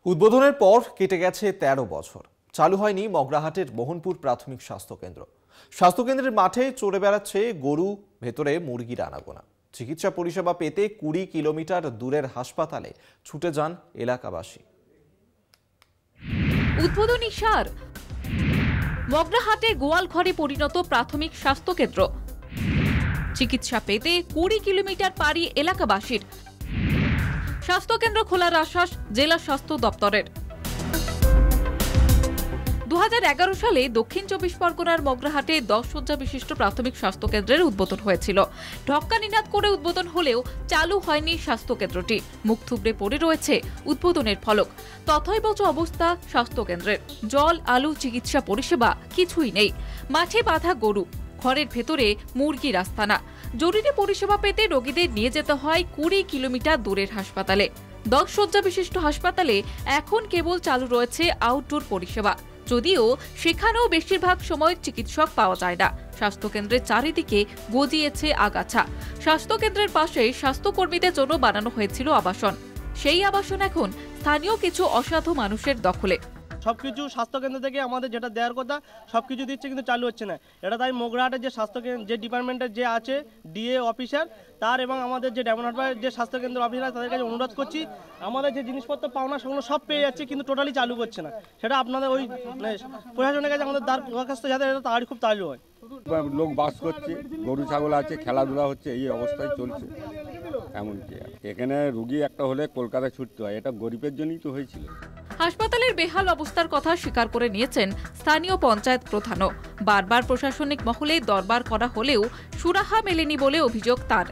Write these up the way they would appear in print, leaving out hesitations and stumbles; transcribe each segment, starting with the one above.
উদ্বোধনের পর কেটে গেছে ১৩ বছর। চালু হয়নি মগরাহাটের মোহনপুর প্রাথমিক স্বাস্থ্যকেন্দ্র। স্বাস্থ্যকেন্দ্রের মাঠে চড়ে বেড়াচ্ছে গরু, ভেতরে মুরগির আনাগোনা। চিকিৎসা পরিষেবা পেতে ২০ কিলোমিটার দূরের হাসপাতালে ছুটে যান এলাকাবাসী। উদ্বোধনী সার মগরাহাটে গোয়ালঘরে পরিণত প্রাথমিক স্বাস্থ্যকেন্দ্র। চিকিৎসা পেতে ২০ কিলোমিটার পাড়ি এলাকাবাসীর। স্বাস্থ্যকেন্দ্র খোলার আশ্বাস জেলা স্বাস্থ্য দপ্তরের। ২০১১ সালে দক্ষিণ ২৪ পরগনার মগরাহাটে ১০ শয্যা বিশিষ্ট প্রাথমিক স্বাস্থ্যকেন্দ্রের উদ্বোধন হয়েছিল। ঢক্কানিনাদ করে উদ্বোধন হলেও চালু হয়নি স্বাস্থ্যকেন্দ্রটি। মুখ থুবড়ে পড়ে রয়েছে উদ্বোধনের ফলক। তথৈবচ অবস্থা স্বাস্থ্যকেন্দ্রের। জল, আলো, চিকিৎসা পরিষেবা কিছুই নেই। মাঠে বাঁধা গরু, ঘরের ভেতরে মুরগির আস্তানা। জরুরি পরিষেবা পেতে রোগীদের নিয়ে যেতে হয় ২০ কিলোমিটার দূরের হাসপাতালে। ১০ শয্যা বিশিষ্ট হাসপাতালে এখন কেবল চালু রয়েছে আউটডোর পরিষেবা, যদিও সেখানেও বেশিরভাগ সময় চিকিৎসক পাওয়া যায় না। স্বাস্থ্যকেন্দ্রের চারিদিকে গজিয়েছে আগাছা। স্বাস্থ্যকেন্দ্রের পাশে স্বাস্থ্যকর্মীদের জন্য বানানো হয়েছিল আবাসন। সেই আবাসন এখন স্থানীয় কিছু অসাধু মানুষের দখলে। সবকিছু স্বাস্থ্যকেন্দ্র থেকে আমাদের যেটা দেওয়ার কথা সবকিছু দিচ্ছে, কিন্তু চালু হচ্ছে না। এটা তাই মগরাহাটের যে স্বাস্থ্যকেন্দ্র, যে ডিপার্টমেন্টের যে আছে ডিএ অফিসার, তার এবং আমাদের যে ডেমোনাটবাড়ির যে স্বাস্থ্যকেন্দ্র অফিসার, তাদের কাছে অনুরোধ করছি, আমাদের যে জিনিসপত্র পাওনা সেগুলো সব পেয়ে যাচ্ছে, কিন্তু টোটালি চালু করছে না। সেটা আপনাদের ওই প্রশাসনের কাছে আমাদের দরখাস্ত, যাতে এটা তাড়াতাড়ি খুব চালু হয়। লোক বাস করছে, গরু ছাগল আছে, খেলাধুলা হচ্ছে, এই অবস্থায় চলছে। এমনকি এখানে রুগী একটা হলে কলকাতায় ছুটতে হয়, এটা গরিবের জন্যই তো হয়েছিল। হাসপাতালের বেহাল অবস্থার কথা স্বীকার করে নিয়েছেন স্থানীয় পঞ্চায়েত প্রধানও। বারবার প্রশাসনিক মহলে দরবার করা হলেও সুরাহা মেলেনি বলে অভিযোগ তার।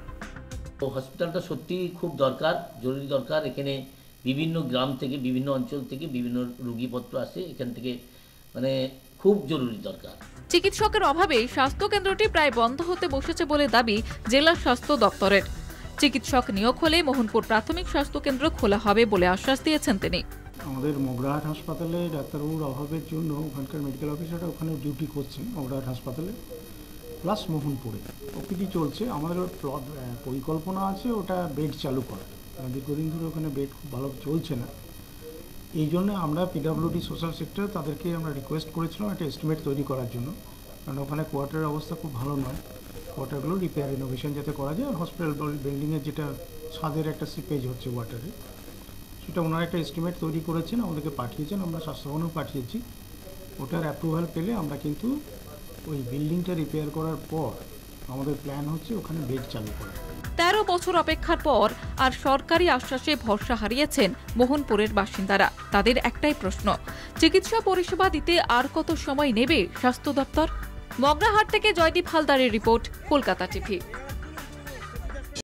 হসপিটালটা সত্যি খুব দরকার, জরুরি দরকার। এখানে বিভিন্ন গ্রাম থেকে, বিভিন্ন অঞ্চল থেকে বিভিন্ন রোগীপত্র আসে, এখান থেকে খুব জরুরি দরকার। চিকিৎসকের অভাবে স্বাস্থ্যকেন্দ্রটি প্রায় বন্ধ হতে বসেছে বলে দাবি জেলা স্বাস্থ্য দপ্তরের। চিকিৎসক নিয়োগ হলে মোহনপুর প্রাথমিক স্বাস্থ্যকেন্দ্র খোলা হবে বলে আশ্বাস দিয়েছেন তিনি। আমাদের মগরাহাট হাসপাতালে ডাক্তারবাবুর অভাবের জন্য ওখানকার মেডিকেল অফিসাররা ওখানে ডিউটি করছেন মগরাহাট হাসপাতালে, প্লাস মোহনপুরে ওপিডি চলছে। আমাদের পরিকল্পনা আছে ওটা বেড চালু করা। দীর্ঘদিন ধরে ওখানে বেড খুব ভালো চলছে না। এই জন্য আমরা পিডাব্লিউডি সোশ্যাল সেক্টর তাদেরকে আমরা রিকোয়েস্ট করেছিলাম একটা এস্টিমেট তৈরি করার জন্য, কারণ ওখানে কোয়ার্টারের অবস্থা খুব ভালো নয়। কোয়ার্টারগুলো রিপেয়ার রিনোভেশন যাতে করা যায়, আর হসপিটাল বিল্ডিংয়ের যেটা ছাদের একটা সিপেজ হচ্ছে ওয়াটারে, সেটা ওনারা একটা এস্টিমেট তৈরি করেছেন, আমাদেরকে পাঠিয়েছেন, আমরা স্বাস্থ্যভবনেও পাঠিয়েছি। ওটার অ্যাপ্রুভাল পেলে আমরা কিন্তু ওই বিল্ডিংটা রিপেয়ার করার পর আমাদের প্ল্যান হচ্ছে ওখানে বেড চালু করা। ১৩ বছর অপেক্ষার পর আর সরকারি আশ্বাসে ভরসা হারিয়েছেন মোহনপুরের বাসিন্দারা। তাদের একটাই প্রশ্ন, চিকিৎসা পরিষেবা দিতে আর কত সময় নেবে স্বাস্থ্য দপ্তর? মগরাহাট থেকে জয়দীপ হালদারের রিপোর্ট, কলকাতা টিভি।